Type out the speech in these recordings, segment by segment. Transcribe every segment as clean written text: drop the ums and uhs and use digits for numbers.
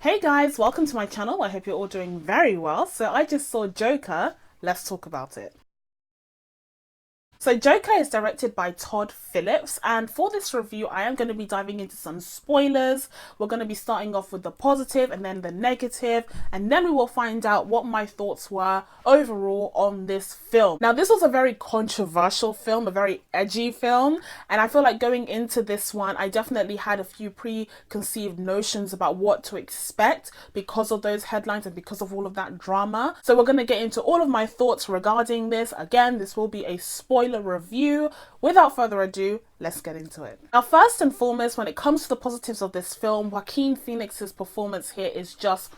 Hey guys, welcome to my channel. I hope you're all doing very well. So I just saw Joker. Let's talk about it. So Joker is directed by Todd Phillips, and for this review I am going to be diving into some spoilers. We're going to be starting off with the positive and then the negative, and then we will find out what my thoughts were overall on this film. Now this was a very controversial film, a very edgy film, and I feel like going into this one I definitely had a few preconceived notions about what to expect because of those headlines and because of all of that drama. So we're going to get into all of my thoughts regarding this. Again, this will be a spoiler review. Without further ado, let's get into it. Now, first and foremost, when it comes to the positives of this film, Joaquin Phoenix's performance here is just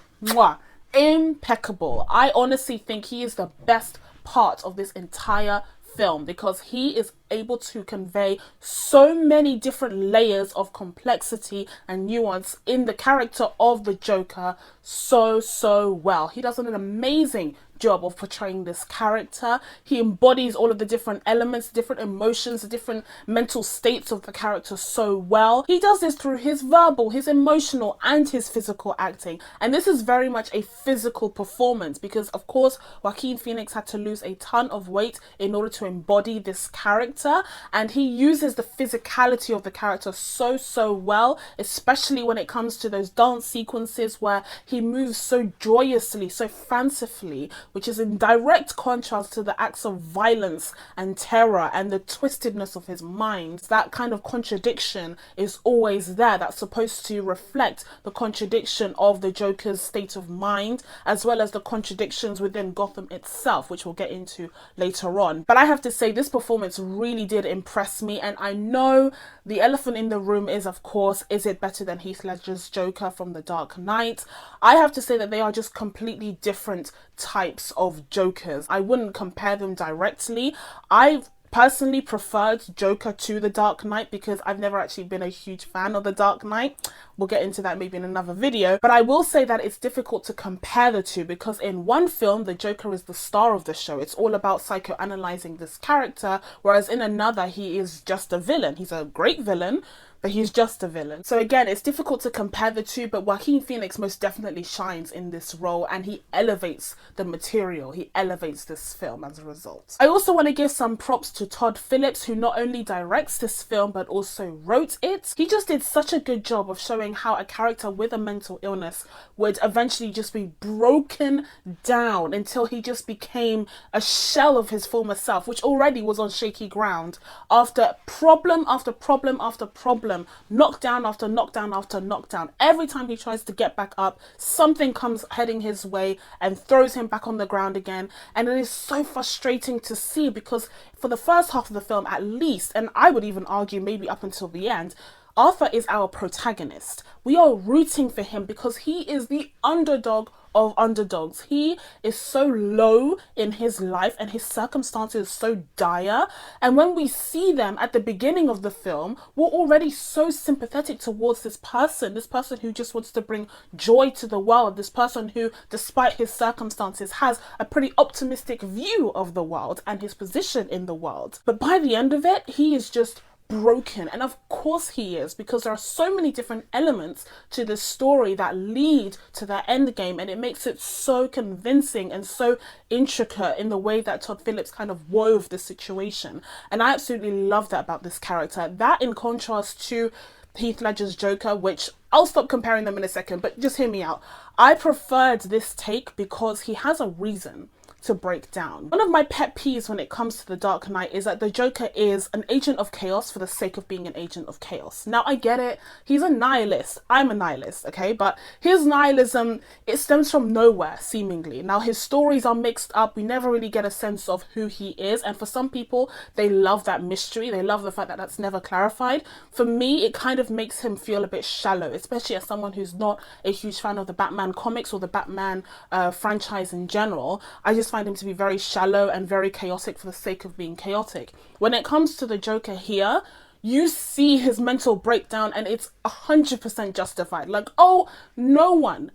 impeccable. I honestly think he is the best part of this entire film because he is able to convey so many different layers of complexity and nuance in the character of the Joker so well. He does an amazing job of portraying this character. He embodies all of the different elements, different emotions, the different mental states of the character so well. He does this through his verbal, his emotional, and his physical acting. And this is very much a physical performance because, of course, Joaquin Phoenix had to lose a ton of weight in order to embody this character, and he uses the physicality of the character so well, especially when it comes to those dance sequences where he moves so joyously, so fancifully, which is in direct contrast to the acts of violence and terror and the twistedness of his mind. That kind of contradiction is always there. That's supposed to reflect the contradiction of the Joker's state of mind, as well as the contradictions within Gotham itself, which we'll get into later on. But I have to say, this performance really did impress me, and I know the elephant in the room is, of course, is it better than Heath Ledger's Joker from The Dark Knight? I have to say that they are just completely different types of Jokers. I wouldn't compare them directly. I've personally preferred Joker to The Dark Knight because I've never actually been a huge fan of The Dark Knight. We'll get into that maybe in another video. But I will say that it's difficult to compare the two because in one film, the Joker is the star of the show. It's all about psychoanalyzing this character, whereas in another, he is just a villain. He's a great villain, but he's just a villain. So again, it's difficult to compare the two, but Joaquin Phoenix most definitely shines in this role and he elevates the material. He elevates this film as a result. I also want to give some props to Todd Phillips, who not only directs this film, but also wrote it. He just did such a good job of showing how a character with a mental illness would eventually just be broken down until he just became a shell of his former self, which already was on shaky ground after problem after problem after problem. Knockdown after knockdown after knockdown. Every time he tries to get back up, something comes heading his way and throws him back on the ground again. And it is so frustrating to see because for the first half of the film at least, and I would even argue maybe up until the end, Arthur is our protagonist. We are rooting for him because he is the underdog of underdogs. He is so low in his life and his circumstances so dire. And when we see them at the beginning of the film, we're already so sympathetic towards this person who just wants to bring joy to the world, this person who, despite his circumstances, has a pretty optimistic view of the world and his position in the world. But by the end of it, he is just broken. And of course he is, because there are so many different elements to this story that lead to that end game, and it makes it so convincing and so intricate in the way that Todd Phillips kind of wove the situation. And I absolutely love that about this character. That in contrast to Heath Ledger's Joker, which I'll stop comparing them in a second, but just hear me out. I preferred this take because he has a reason to break down. One of my pet peeves when it comes to The Dark Knight is that the Joker is an agent of chaos for the sake of being an agent of chaos. Now I get it, he's a nihilist, I'm a nihilist, okay, but his nihilism, it stems from nowhere seemingly. Now his stories are mixed up, we never really get a sense of who he is, and for some people they love that mystery, they love the fact that that's never clarified. For me, it kind of makes him feel a bit shallow, especially as someone who's not a huge fan of the Batman comics or the Batman franchise in general. I just find him to be very shallow and very chaotic for the sake of being chaotic. When it comes to the Joker here, you see his mental breakdown and it's 100% justified. Like, oh, no one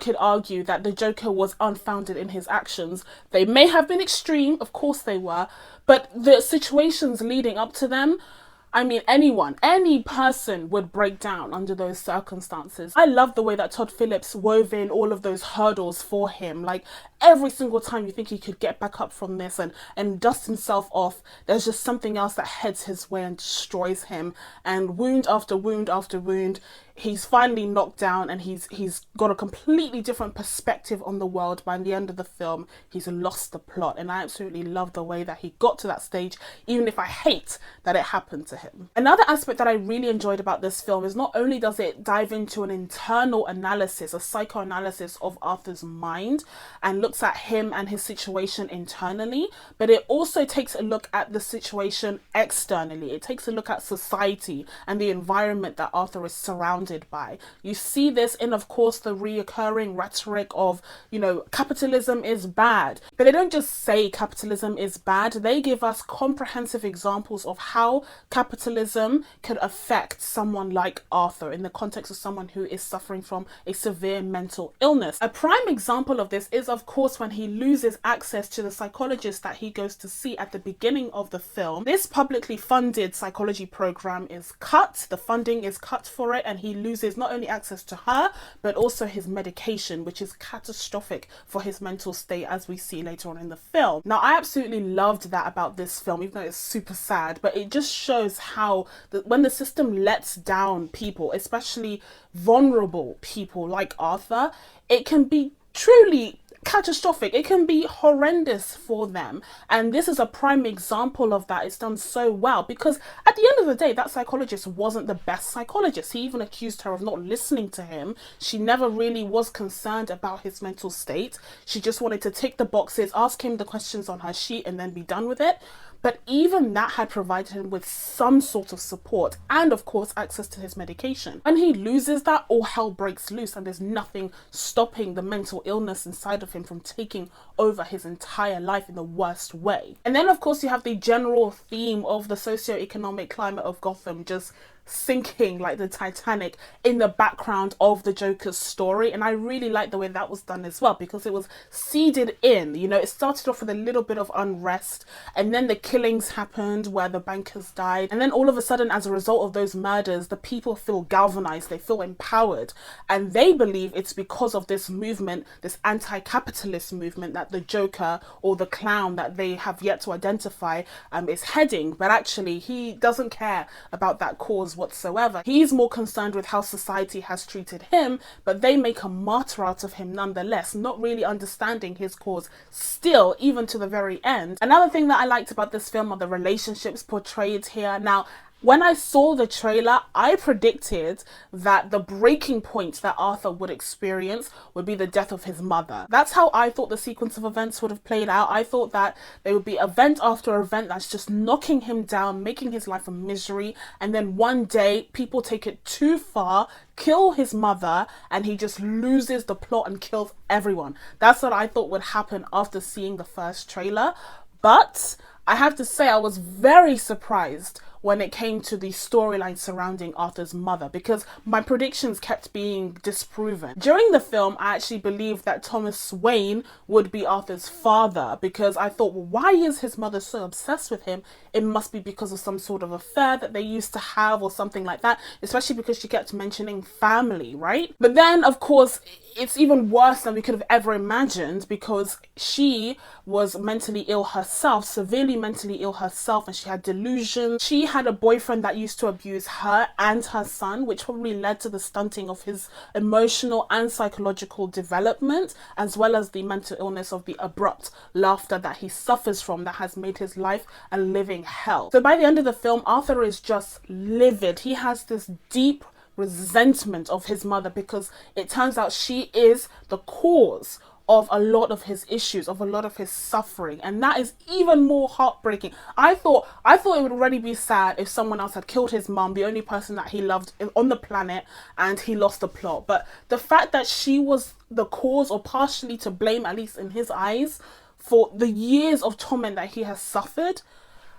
could argue that the Joker was unfounded in his actions. They may have been extreme, of course they were, but the situations leading up to them I mean, any person would break down under those circumstances. I love the way that Todd Phillips wove in all of those hurdles for him. Like, every single time you think he could get back up from this and dust himself off, there's just something else that heads his way and destroys him. And wound after wound after wound, he's finally knocked down, and he's got a completely different perspective on the world. By the end of the film, he's lost the plot, and I absolutely love the way that he got to that stage, even if I hate that it happened to him. Another aspect that I really enjoyed about this film is not only does it dive into an internal analysis, a psychoanalysis of Arthur's mind, and looks at him and his situation internally, but it also takes a look at the situation externally. It takes a look at society and the environment that Arthur is surrounded by. You see this in, of course, the reoccurring rhetoric of, capitalism is bad. But they don't just say capitalism is bad, they give us comprehensive examples of how capitalism could affect someone like Arthur in the context of someone who is suffering from a severe mental illness. A prime example of this is, of course, when he loses access to the psychologist that he goes to see at the beginning of the film. This publicly funded psychology program is cut, the funding is cut for it, and he loses not only access to her, but also his medication, which is catastrophic for his mental state, as we see later on in the film. Now, I absolutely loved that about this film, even though it's super sad, but it just shows how when the system lets down people, especially vulnerable people like Arthur, it can be truly catastrophic. It can be horrendous for them, and this is a prime example of that. It's done so well, because at the end of the day, that psychologist wasn't the best psychologist. He even accused her of not listening to him. She never really was concerned about his mental state. She just wanted to tick the boxes, ask him the questions on her sheet, and then be done with it. But even that had provided him with some sort of support and, of course, access to his medication. When he loses that, all hell breaks loose, and there's nothing stopping the mental illness inside of him from taking over his entire life in the worst way. And then, of course, you have the general theme of the socio-economic climate of Gotham just sinking like the Titanic in the background of the Joker's story, and I really like the way that was done as well, because it was seeded in. It started off with a little bit of unrest, and then the killings happened where the bankers died, and then all of a sudden, as a result of those murders, the people feel galvanized, they feel empowered, and they believe it's because of this movement, this anti-capitalist movement, that the Joker, or the clown that they have yet to identify, is heading. But actually, he doesn't care about that cause whatsoever. He's more concerned with how society has treated him, but they make a martyr out of him nonetheless, not really understanding his cause still, even to the very end. Another thing that I liked about this film are the relationships portrayed here. Now, when I saw the trailer, I predicted that the breaking point that Arthur would experience would be the death of his mother. That's how I thought the sequence of events would have played out. I thought that there would be event after event that's just knocking him down, making his life a misery, and then one day people take it too far, kill his mother, and he just loses the plot and kills everyone. That's what I thought would happen after seeing the first trailer. But I have to say, I was very surprised when it came to the storyline surrounding Arthur's mother, because my predictions kept being disproven. During the film, I actually believed that Thomas Wayne would be Arthur's father, because I thought, well, why is his mother so obsessed with him? It must be because of some sort of affair that they used to have or something like that, especially because she kept mentioning family, right? But then, of course, it's even worse than we could have ever imagined, because she was mentally ill herself, severely mentally ill herself, and she had delusions. She had a boyfriend that used to abuse her and her son, which probably led to the stunting of his emotional and psychological development, as well as the mental illness of the abrupt laughter that he suffers from, that has made his life a living hell. So by the end of the film, Arthur is just livid. He has this deep resentment of his mother, because it turns out she is the cause of a lot of his issues, of a lot of his suffering, and that is even more heartbreaking. I thought it would already be sad if someone else had killed his mum, the only person that he loved on the planet, and he lost the plot. But the fact that she was the cause, or partially to blame, at least in his eyes, for the years of torment that he has suffered,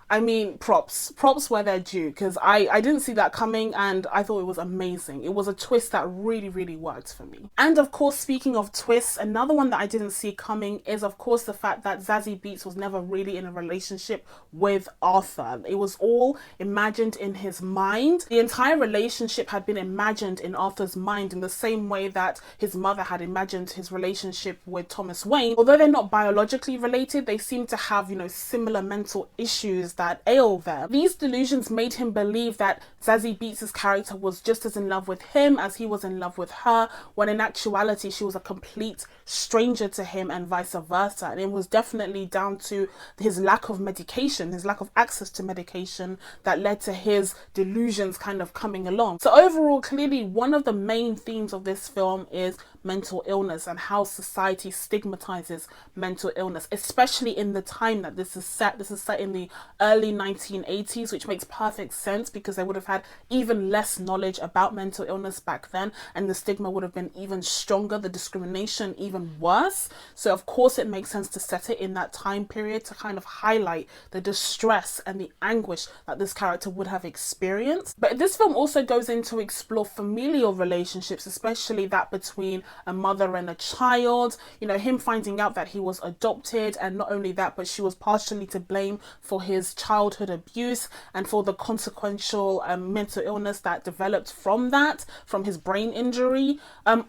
I mean, props where they're due, because I didn't see that coming, and I thought it was amazing. It was a twist that really worked for me. And of course, speaking of twists, another one that I didn't see coming is of course the fact that Zazie Beetz was never really in a relationship with Arthur. It was all imagined in his mind. The entire relationship had been imagined in Arthur's mind in the same way that his mother had imagined his relationship with Thomas Wayne. Although they're not biologically related, they seem to have, similar mental issues that ail them. These delusions made him believe that Zazie Beetz' character was just as in love with him as he was in love with her, when in actuality she was a complete stranger to him and vice versa. And it was definitely down to his lack of medication, his lack of access to medication, that led to his delusions kind of coming along. So overall, clearly one of the main themes of this film is mental illness and how society stigmatizes mental illness, especially in the time that this is set. This is set in the early 1980s, which makes perfect sense because they would have had even less knowledge about mental illness back then, and the stigma would have been even stronger, the discrimination even worse. So of course it makes sense to set it in that time period to kind of highlight the distress and the anguish that this character would have experienced. But this film also goes in to explore familial relationships, especially that between a mother and a child, him finding out that he was adopted, and not only that, but she was partially to blame for his childhood abuse and for the consequential mental illness that developed from that, from his brain injury.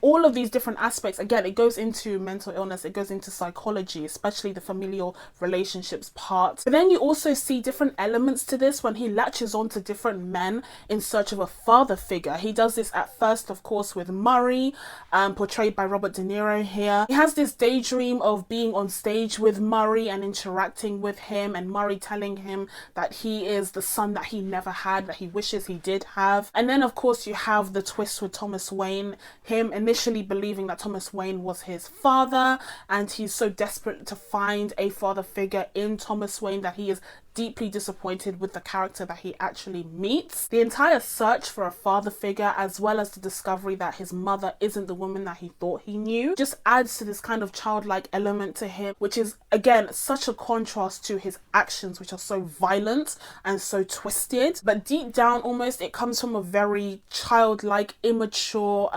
All of these different aspects, again, it goes into mental illness, it goes into psychology, especially the familial relationships part. But then you also see different elements to this when he latches on to different men in search of a father figure. He does this at first, of course, with Murray, portrayed by Robert De Niro here. He has this daydream of being on stage with Murray and interacting with him, and Murray telling him that he is the son that he never had, that he wishes he did have. And then of course you have the twist with Thomas Wayne, him initially believing that Thomas Wayne was his father, and he's so desperate to find a father figure in Thomas Wayne that he is deeply disappointed with the character that he actually meets. The entire search for a father figure, as well as the discovery that his mother isn't the woman that he thought he knew, just adds to this kind of childlike element to him, which is again such a contrast to his actions, which are so violent and so twisted. But deep down, almost it comes from a very childlike, immature,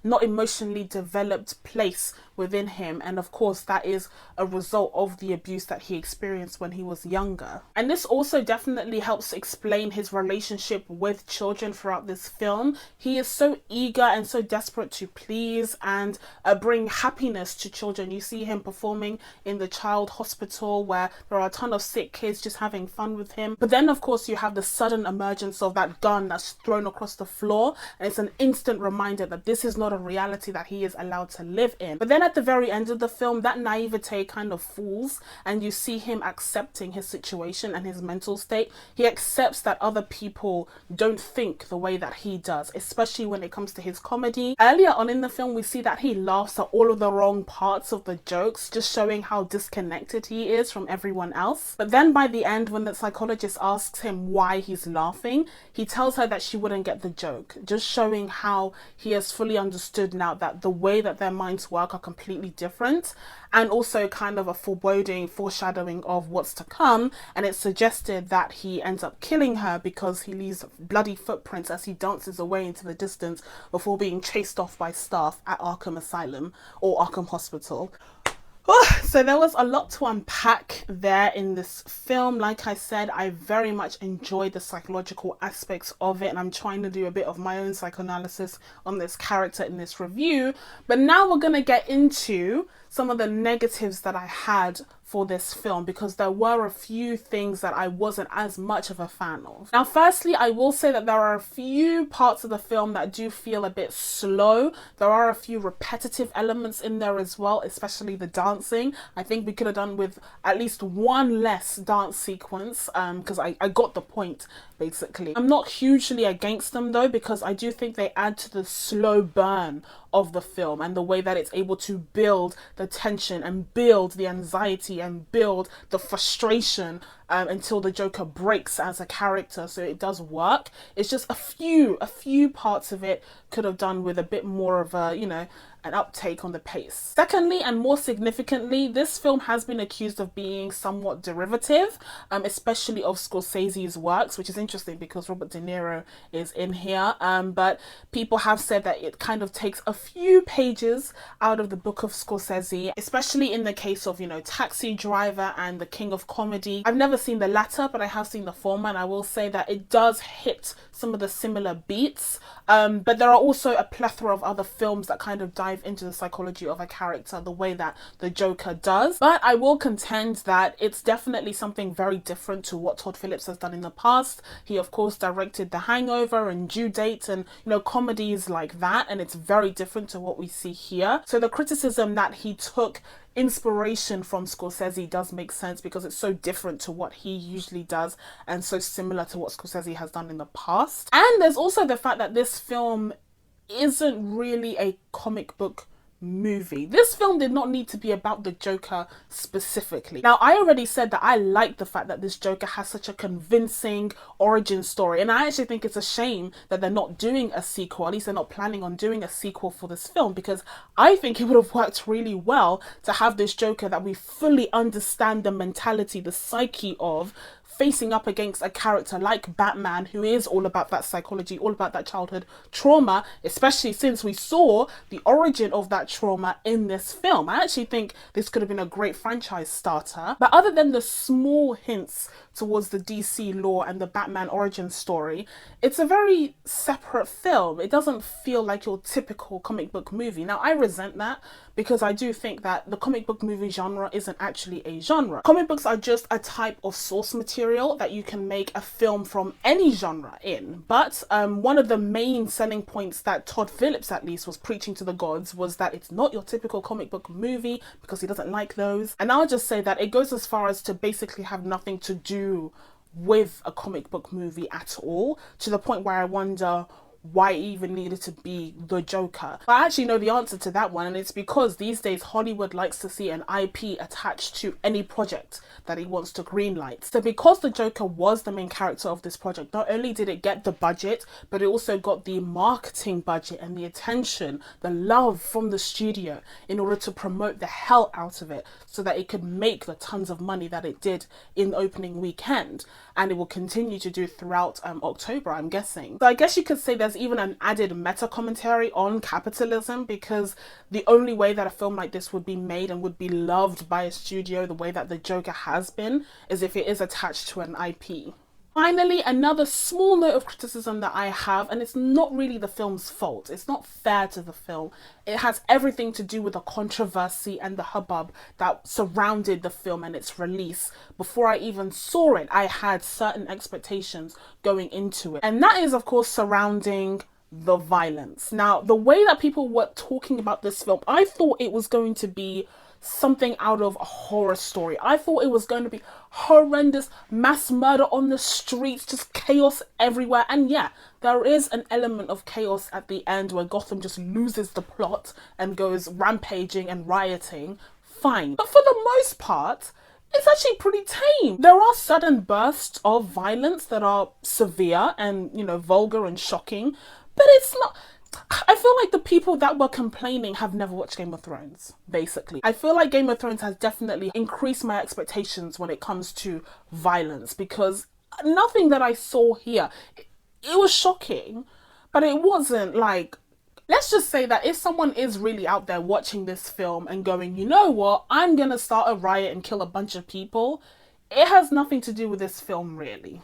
not emotionally developed place within him, and of course that is a result of the abuse that he experienced when he was younger. And this also definitely helps explain his relationship with children throughout this film. He is so eager and so desperate to please and bring happiness to children. You see him performing in the child hospital where there are a ton of sick kids just having fun with him. But then of course you have the sudden emergence of that gun that's thrown across the floor, and it's an instant reminder that this is not a reality that he is allowed to live in. But then at the very end of the film, that naivete kind of falls, and you see him accepting his situation and his mental state. He accepts that other people don't think the way that he does, especially when it comes to his comedy. Earlier on in the film, we see that he laughs at all of the wrong parts of the jokes, just showing how disconnected he is from everyone else. But then by the end, when the psychologist asks him why he's laughing, he tells her that she wouldn't get the joke, just showing how he has fully understood now that the way that their minds work are completely different, and also kind of a foreboding, foreshadowing of what's to come. And it's suggested that he ends up killing her because he leaves bloody footprints as he dances away into the distance before being chased off by staff at Arkham Asylum or Arkham Hospital. So there was a lot to unpack there in this film. Like I said, I very much enjoyed the psychological aspects of it, and I'm trying to do a bit of my own psychoanalysis on this character in this review. But now we're going to get into some of the negatives that I had for this film, because there were a few things that I wasn't as much of a fan of. Now, firstly, I will say that there are a few parts of the film that do feel a bit slow. There are a few repetitive elements in there as well, especially the dancing. I think we could have done with at least one less dance sequence, because I got the point, basically. I'm not hugely against them though, because I do think they add to the slow burn of the film and the way that it's able to build the tension and build the anxiety and build the frustration until the Joker breaks as a character, so it does work. It's just a few parts of it could have done with a bit more of a, an uptake on the pace. Secondly, and more significantly, this film has been accused of being somewhat derivative, especially of Scorsese's works, which is interesting because Robert De Niro is in here. But people have said that it kind of takes a few pages out of the book of Scorsese, especially in the case of, Taxi Driver and The King of Comedy. I've never seen the latter, but I have seen the former, and I will say that it does hit some of the similar beats. But there are also a plethora of other films that kind of dive into the psychology of a character the way that the Joker does. But I will contend that it's definitely something very different to what Todd Phillips has done in the past. He, of course, directed The Hangover and Due Date and, comedies like that, and it's very different to what we see here. So the criticism that he took inspiration from Scorsese does make sense because it's so different to what he usually does and so similar to what Scorsese has done in the past. And there's also the fact that this film isn't really a comic book movie. This film did not need to be about the Joker specifically. Now, I already said that I like the fact that this Joker has such a convincing origin story, and I actually think it's a shame that they're not doing a sequel. At least they're not planning on doing a sequel for this film, because I think it would have worked really well to have this Joker that we fully understand the mentality, the psyche of, facing up against a character like Batman, who is all about that psychology, all about that childhood trauma, especially since we saw the origin of that trauma in this film. I actually think this could have been a great franchise starter. But other than the small hints towards the DC lore and the Batman origin story, it's a very separate film. It doesn't feel like your typical comic book movie. Now, I resent that because I do think that the comic book movie genre isn't actually a genre. Comic books are just a type of source material that you can make a film from any genre in. But one of the main selling points that Todd Phillips at least was preaching to the gods was that it's not your typical comic book movie because he doesn't like those. And I'll just say that it goes as far as to basically have nothing to do with a comic book movie at all, to the point where I wonder why it even needed to be the Joker. But I actually know the answer to that one, and it's because these days Hollywood likes to see an IP attached to any project that he wants to greenlight. So because the Joker was the main character of this project, not only did it get the budget, but it also got the marketing budget and the attention, the love from the studio in order to promote the hell out of it so that it could make the tons of money that it did in the opening weekend. And it will continue to do throughout October, I'm guessing. So I guess you could say there's even an added meta commentary on capitalism, because the only way that a film like this would be made and would be loved by a studio the way that the Joker has been is if it is attached to an IP. Finally, another small note of criticism that I have, and it's not really the film's fault. It's not fair to the film. It has everything to do with the controversy and the hubbub that surrounded the film and its release. Before I even saw it, I had certain expectations going into it. And that is, of course, surrounding the violence. Now, the way that people were talking about this film, I thought it was going to be something out of a horror story. I thought it was going to be horrendous, mass murder on the streets, just chaos everywhere. And yeah, there is an element of chaos at the end where Gotham just loses the plot and goes rampaging and rioting. Fine. But for the most part, it's actually pretty tame. There are sudden bursts of violence that are severe and, vulgar and shocking, but it's not... I feel like the people that were complaining have never watched Game of Thrones, basically. I feel like Game of Thrones has definitely increased my expectations when it comes to violence, because nothing that I saw here, it was shocking, but it wasn't like... Let's just say that if someone is really out there watching this film and going, you know what, I'm gonna start a riot and kill a bunch of people, it has nothing to do with this film, really.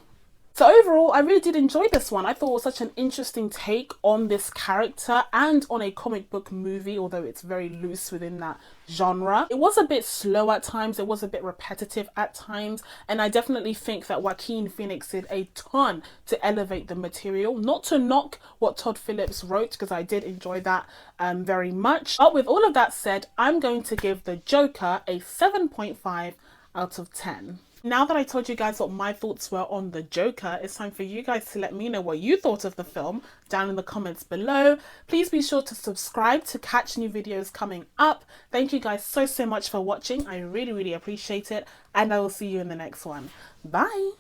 So overall, I really did enjoy this one. I thought it was such an interesting take on this character and on a comic book movie, although it's very loose within that genre. It was a bit slow at times, it was a bit repetitive at times, and I definitely think that Joaquin Phoenix did a ton to elevate the material. Not to knock what Todd Phillips wrote, because I did enjoy that very much. But with all of that said, I'm going to give the Joker a 7.5 out of 10. Now that I told you guys what my thoughts were on the Joker, it's time for you guys to let me know what you thought of the film down in the comments below. Please be sure to subscribe to catch new videos coming up. Thank you guys so much for watching. I really appreciate it, and I will see you in the next one. Bye.